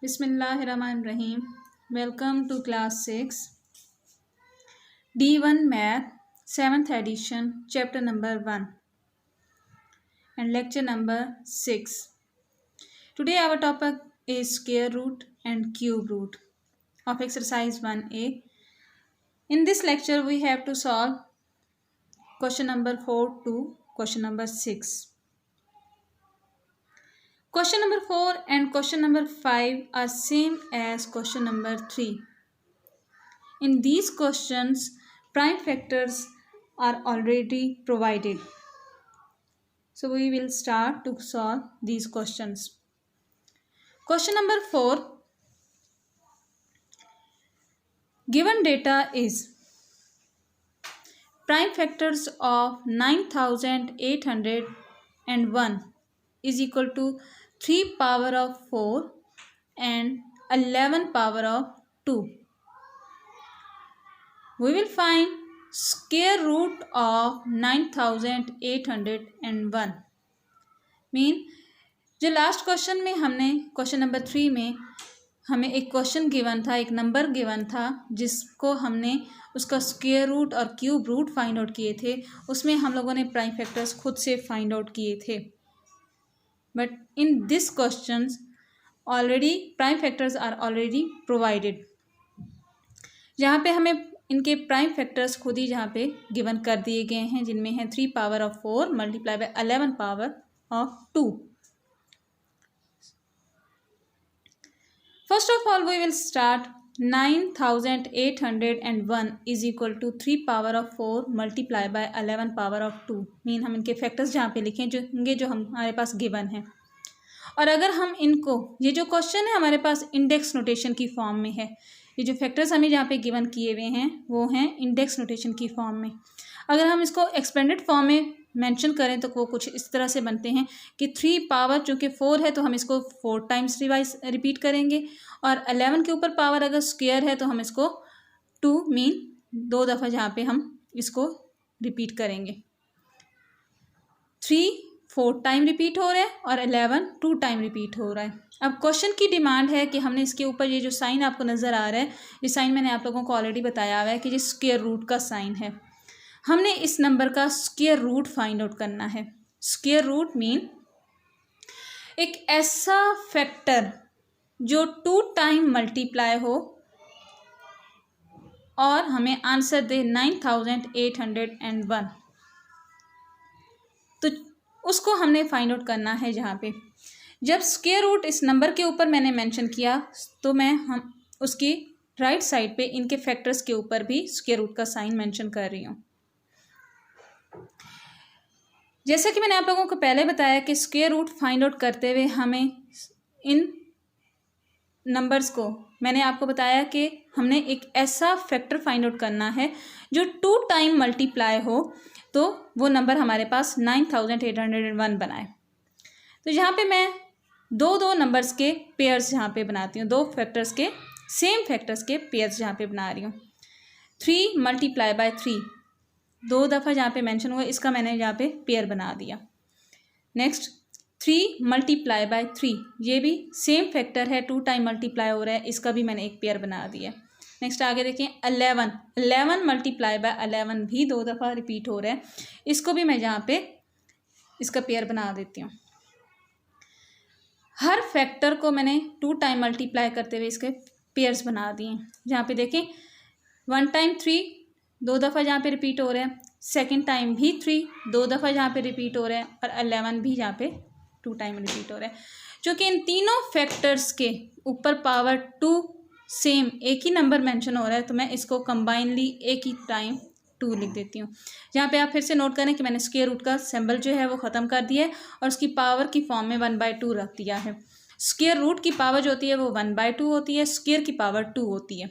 Bismillahirrahmanirrahim. Welcome to class 6 D1 Math 7th edition chapter number 1 and lecture number 6. Today our topic is square root and cube root of exercise 1A. In this lecture we have to solve question number 4 to question number 6. Question number 4 and question number 5 are same as question number 3. In these questions, prime factors are already provided. So we will start to solve these questions. Question number 4. Given data is prime factors of 9801 is equal to 3 power of 4 and 11 power of 2. We will find square root of 9801. Mean जो last question में हमने question number 3 में हमें एक question given था, एक number given था जिसको हमने उसका स्क्वायर रूट और क्यूब रूट फाइंड आउट किए थे. उसमें हम लोगों ने प्राइम फैक्टर्स खुद से फाइंड आउट किए थे. But in this questions already prime factors are already provided. जहाँ पे हमें इनके प्राइम फैक्टर्स खुद ही जहाँ पे गिवन कर दिए गए हैं, जिनमें है 3 power of 4 multiply by 11 power of 2. First of all we will start 9801 is equal to 3 power of 4 multiply by 11 power of 2. Mean हम इनके फैक्टर्स जहाँ पे लिखें जो हमारे पास गिवन है. और अगर हम इनको, ये जो क्वेश्चन है हमारे पास इंडेक्स नोटेशन की फॉर्म में है. ये जो फैक्टर्स हमें जहाँ पे गिवन किए हुए हैं वो हैं इंडेक्स नोटेशन की फॉर्म में. अगर हम इसको एक्सपेंडेड फॉर्म में मेंशन करें तो वो कुछ इस तरह से बनते हैं कि 3 पावर चूँकि 4 है तो हम इसको 4 टाइम्स रिपीट करेंगे, और 11 के ऊपर पावर अगर स्क्वायर है तो हम इसको 2 मीन 2 दफ़ा जहाँ पे हम इसको रिपीट करेंगे. 3 4 टाइम रिपीट हो रहा है और 11 2 टाइम रिपीट हो रहा है. अब क्वेश्चन की डिमांड है कि हमने इसके ऊपर ये जो साइन आपको नज़र आ रहा है, ये साइन मैंने आप लोगों को ऑलरेडी बताया हुआ है कि ये स्क्वायर रूट का साइन है. हमने इस नंबर का स्क्वायर रूट फाइंड आउट करना है. स्क्वायर रूट मीन एक ऐसा फैक्टर जो 2 टाइम मल्टीप्लाई हो और हमें आंसर दे 9801. तो उसको हमने फाइंड आउट करना है. जहाँ पे जब स्क्वायर रूट इस नंबर के ऊपर मैंने मेंशन किया तो हम उसकी राइट साइड पे इनके फैक्टर्स के ऊपर भी स्क्वायर रूट का साइन मेंशन कर रही हूँ. जैसा कि मैंने आप लोगों को पहले बताया कि स्क्वायर रूट फाइंड आउट करते हुए हमें इन नंबर्स को, मैंने आपको बताया कि हमने एक ऐसा फैक्टर फाइंड आउट करना है जो 2 टाइम मल्टीप्लाई हो तो वो नंबर हमारे पास 9801 बनाए. तो यहाँ पे मैं दो नंबर्स के पेयर्स यहाँ पे बनाती हूँ, 2 फैक्टर्स के सेम फैक्टर्स के पेयर्स यहाँ पे बना रही हूँ. 3 मल्टीप्लाई बाय 3 2 दफ़ा जहाँ पे मेंशन हुआ, इसका मैंने यहाँ पे पेयर बना दिया. नेक्स्ट 3 मल्टीप्लाई बाय 3, ये भी सेम फैक्टर है, 2 टाइम मल्टीप्लाई हो रहा है, इसका भी मैंने एक पेयर बना दिया. नेक्स्ट आगे देखें 11 मल्टीप्लाई बाय 11 भी 2 दफ़ा रिपीट हो रहा है, इसको भी मैं यहाँ पे इसका पेयर बना देती हूँ. हर फैक्टर को मैंने 2 टाइम मल्टीप्लाई करते हुए इसके पेयर्स बना दिए. जहाँ पे देखें 1 टाइम 3 2 दफ़ा जहाँ पे रिपीट हो रहा है, सेकंड टाइम भी 3 2 दफ़ा जहाँ पे रिपीट हो रहा है, और 11 भी जहाँ पे 2 टाइम रिपीट हो रहा है. क्योंकि इन तीनों फैक्टर्स के ऊपर पावर 2 सेम एक ही नंबर मेंशन हो रहा है तो मैं इसको कंबाइनली एक ही टाइम 2 लिख देती हूँ. जहाँ पे आप फिर से नोट करें कि मैंने स्क्वायर रूट का सिंबल जो है वो ख़त्म कर दिया है और उसकी पावर की फॉर्म में 1/2 रख दिया है. स्क्वायर रूट की पावर जो होती है वो 1/2 होती है, स्क्वायर की पावर 2 होती है.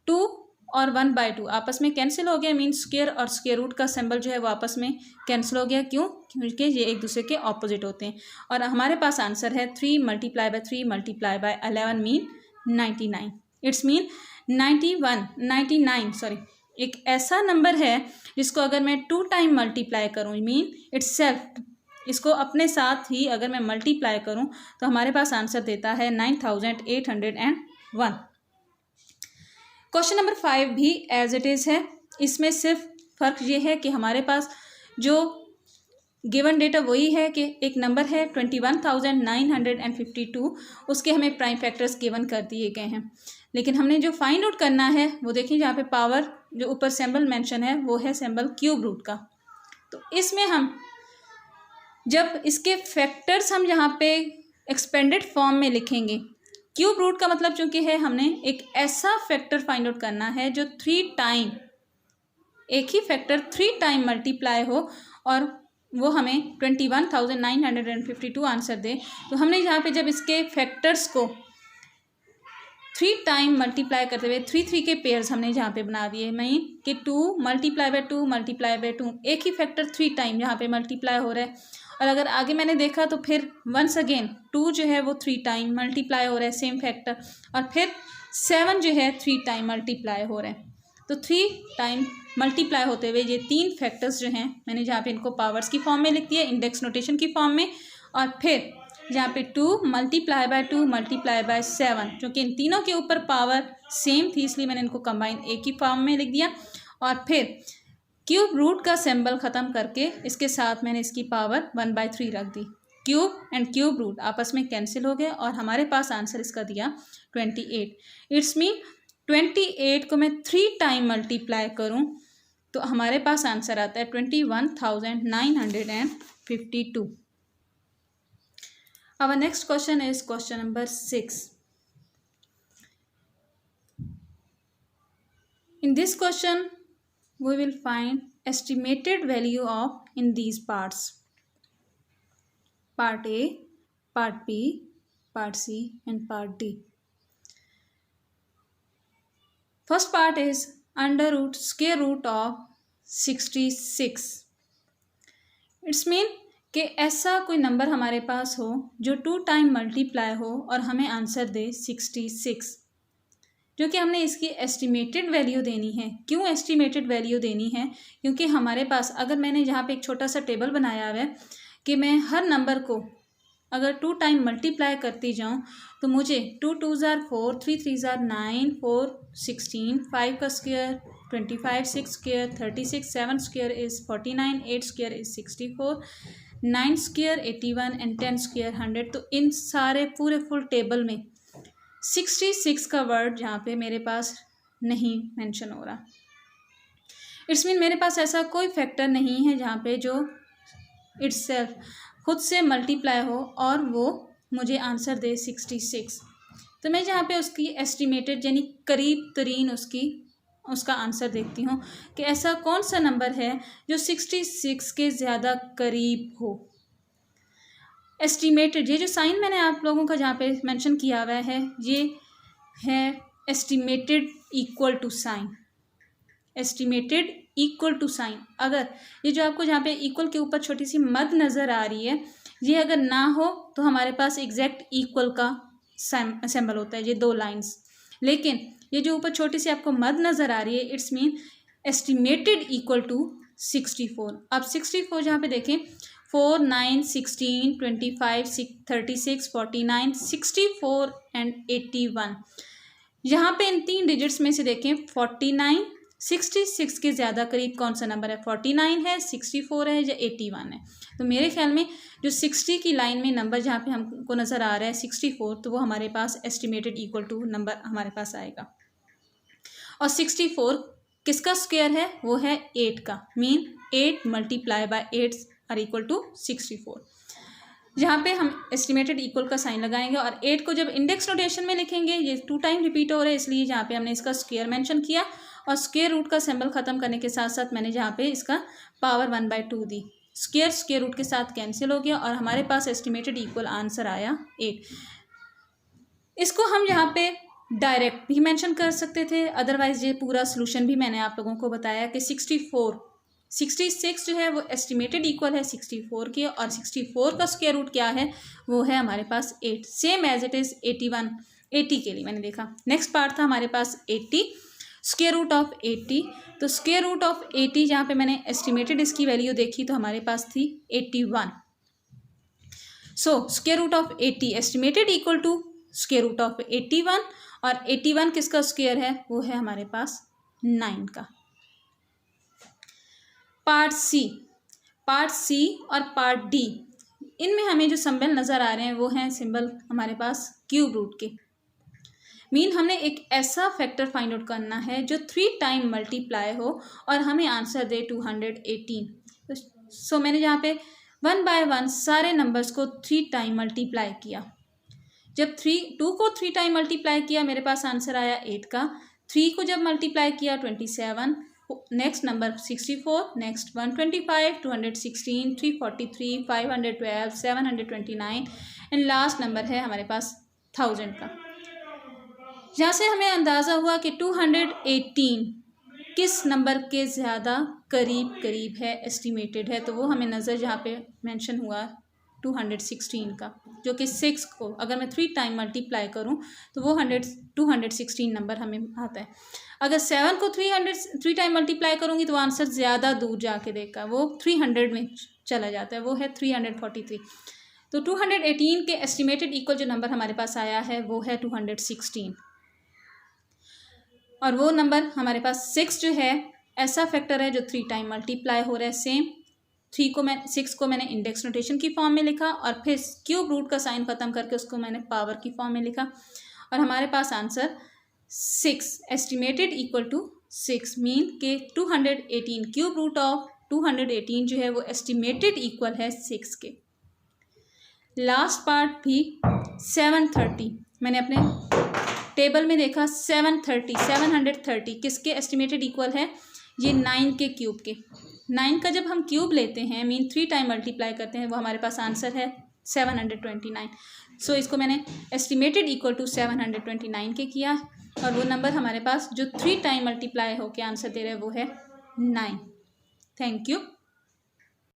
2 और 1/2 आपस में कैंसिल हो गया, मीन स्क्वायर और स्क्वायर रूट का सिंबल जो है वो आपस में कैंसिल हो गया. क्यों? क्योंकि ये एक दूसरे के ऑपोजिट होते हैं. और हमारे पास आंसर है 3 multiply by 3 multiply by 11 mean 99. It's mean 99 sorry, एक ऐसा नंबर है जिसको अगर मैं 2 टाइम मल्टीप्लाई करूँ मीन इट्स सेल्फ इसको अपने साथ ही अगर मैं मल्टीप्लाई करूं तो हमारे पास आंसर देता है 9801। क्वेश्चन नंबर 5 भी एज इट इज़ है। इसमें सिर्फ फ़र्क ये है कि हमारे पास जो गिवन डेटा वही है कि एक नंबर है 21,952, उसके हमें प्राइम फैक्टर्स गिवन कर दिए गए हैं, लेकिन हमने जो फाइंड आउट करना है वो देखिए जहाँ पे पावर जो ऊपर सिंबल मेंशन है वो है सिंबल क्यूब रूट का। तो इसमें हम जब इसके फैक्टर्स हम यहाँ पे एक्सपेंडेड फॉर्म में लिखेंगे, क्यूब रूट का मतलब चूंकि है हमने एक ऐसा फैक्टर फाइंड आउट करना है जो 3 टाइम, एक ही फैक्टर 3 टाइम मल्टीप्लाई हो और वो हमें 21,952 आंसर दे। तो हमने यहाँ पे जब इसके फैक्टर्स को 3 टाइम मल्टीप्लाई करते हुए 3 के पेयर्स हमने जहाँ पे बना दिए, मीन कि 2 मल्टीप्लाई बाय 2 मल्टीप्लाई बाय 2, एक ही फैक्टर 3 टाइम यहाँ पे मल्टीप्लाई हो रहा है। और अगर आगे मैंने देखा तो फिर वंस अगेन 2 जो है वो 3 टाइम मल्टीप्लाई हो रहा है सेम फैक्टर, और फिर 7 जो है 3 टाइम मल्टीप्लाई हो रहा है। तो 3 टाइम मल्टीप्लाई होते हुए ये 3 फैक्टर्स जो हैं मैंने जहाँ पे इनको पावर्स की फॉर्म में लिख दिया, इंडेक्स नोटेशन की फॉर्म में, और फिर जहाँ पे 2 मल्टीप्लाई बाय 2 मल्टीप्लाई बाय 7, क्योंकि इन तीनों के ऊपर पावर सेम थी इसलिए मैंने इनको कंबाइन एक ही फॉर्म में लिख दिया। और फिर क्यूब रूट का सिंबल ख़त्म करके इसके साथ मैंने इसकी पावर 1/3 रख दी। क्यूब एंड क्यूब रूट आपस में कैंसिल हो गए और हमारे पास आंसर इसका दिया 28। इट्स मीन 28 को मैं 3 टाइम मल्टीप्लाई करूँ तो हमारे पास आंसर आता है 21,952। Our next question is question number 6. In this question, we will find estimated value of in these parts. Part A, Part B, Part C and Part D. First part is under root square root of 66. It's mean कि ऐसा कोई number हमारे पास हो जो 2 time multiply हो और हमें answer दे 66, जो कि हमने इसकी एस्टिमेटेड वैल्यू देनी है। क्यों एस्टिमेटेड वैल्यू देनी है? क्योंकि हमारे पास अगर मैंने यहाँ पे एक छोटा सा टेबल बनाया हुआ है कि मैं हर नंबर को अगर 2 टाइम मल्टीप्लाई करती जाऊँ तो मुझे 2 2s are 4, 3 3s are 9, 4 16, 5 का square 25, 6 square 36, 7 square is 49, 8 square is 64, 9 square 81 and 10 square 100। तो इन सारे पूरे फुल टेबल में 66 का वर्ड यहाँ पे मेरे पास नहीं मेंशन हो रहा। इट्स मीन मेरे पास ऐसा कोई फैक्टर नहीं है जहाँ पे जो इट्सेल्फ खुद से मल्टीप्लाई हो और वो मुझे आंसर दे 66। तो मैं जहाँ पे उसकी एस्टिमेटेड यानी करीब तरीन उसका आंसर देखती हूँ कि ऐसा कौन सा नंबर है जो 66 के ज़्यादा करीब हो। एस्टिमेटेड, ये जो साइन मैंने आप लोगों का जहाँ पे मेंशन किया हुआ है ये है estimated equal to sign. Estimated equal to sign, अगर ये जो आपको जहाँ पे इक्वल के ऊपर छोटी सी मद नज़र आ रही है ये अगर ना हो तो हमारे पास एग्जैक्ट इक्वल का सिंबल होता है, ये 2 लाइंस। लेकिन ये जो ऊपर छोटी सी आपको मद नज़र आ रही है it's mean estimated equal to 64। अब 64 जहाँ पे देखें 4 9 16 25 36 49 64 एंड 81, यहाँ पे इन 3 डिजिट्स में से देखें 49 66 के ज़्यादा करीब कौन सा नंबर है? 49 है, 64 है या 81 है? तो मेरे ख्याल में जो 60 की लाइन में नंबर जहाँ पे हमको नज़र आ रहा है 64, तो वो हमारे पास एस्टिमेटेड इक्वल टू नंबर हमारे पास आएगा। और 64 किसका स्क्वायर है? वो है 8 का, mean 8 multiply by 8 are equal to 64। जहाँ पे हम एस्टिमेटेड इक्वल का साइन लगाएंगे और 8 को जब इंडेक्स नोटेशन में लिखेंगे, ये 2 टाइम रिपीट हो रहा है इसलिए जहाँ पे हमने इसका स्क्वायर मेंशन किया और स्क्वायर रूट का सिंबल ख़त्म करने के साथ साथ मैंने जहाँ पे इसका पावर 1/2 दी। स्क्वायर रूट के साथ कैंसिल हो गया और हमारे पास एस्टिमेटेड इक्वल आंसर आया 8। इसको हम यहाँ पे डायरेक्ट भी मेंशन कर सकते थे, अदरवाइज ये पूरा सोल्यूशन भी मैंने आप लोगों को बताया कि 66 जो है वो एस्टिमेटेड इक्वल है 64 के, और 64 का स्क्वायर रूट क्या है? वो है हमारे पास 8, सेम एज इट इज़ 81 80 के लिए मैंने देखा। नेक्स्ट पार्ट था हमारे पास 80, स्क्वायर रूट ऑफ 80। तो स्क्वायर रूट ऑफ 80 जहाँ पे मैंने एस्टिमेटेड इसकी वैल्यू देखी तो हमारे पास थी 81। So square root of 80 estimated equal to square root of 81, और 81 किसका स्क्वायर है, वो है हमारे पास 9 का। पार्ट सी और पार्ट डी, इनमें हमें जो सिंबल नज़र आ रहे हैं वो हैं सिंबल हमारे पास क्यूब रूट के। मीन हमने एक ऐसा फैक्टर फाइंड आउट करना है जो 3 टाइम मल्टीप्लाई हो और हमें आंसर दे 218। सो मैंने यहाँ पे 1 बाय 1 सारे नंबर्स को 3 टाइम मल्टीप्लाई किया। जब 2 को 3 टाइम मल्टीप्लाई किया मेरे पास आंसर आया 8 का। 3 को जब मल्टीप्लाई किया 27, next number 64, next 125, 216, 343, 512, 729 and last number है हमारे पास 1000 का। यहाँ से हमें अंदाज़ा हुआ कि 218 किस नंबर के ज़्यादा करीब है, एस्टिमेटेड है, तो वो हमें नज़र जहाँ पे मेंशन हुआ 216 का, जो कि 6 को अगर मैं 3 टाइम मल्टीप्लाई करूँ तो वो 216 नंबर हमें आता है। अगर 7 को 3 टाइम मल्टीप्लाई करूँगी तो आंसर ज़्यादा दूर जाके देगा, वो 300 में चला जाता है, वो है 343। तो 218 के एस्टिमेटेड इक्वल जो नंबर हमारे पास आया है वो है 216, और वो नंबर हमारे पास 6 जो है ऐसा फैक्टर है जो 3 टाइम मल्टीप्लाई हो रहा है। सेम 6 को मैंने इंडेक्स नोटेशन की फॉर्म में लिखा और फिर क्यूब रूट का साइन ख़त्म करके उसको मैंने पावर की फॉर्म में लिखा, और हमारे पास answer 6 estimated equal to 6 mean के 218 क्यूब रूट ऑफ 218 जो है वो एस्टिमेटेड इक्वल है 6 के। लास्ट पार्ट भी 730, मैंने अपने टेबल में देखा 730 किसके एस्टिमेटेड इक्वल है, ये 9 के क्यूब के। 9 का जब हम क्यूब लेते हैं मीन 3 टाइम मल्टीप्लाई करते हैं, वो हमारे पास आंसर है 729। सो इसको मैंने एस्टिमेटेड इक्वल टू 729 के किया, और वो नंबर हमारे पास जो 3 टाइम मल्टीप्लाई होके आंसर दे रहे हैं वो है 9। Thank you.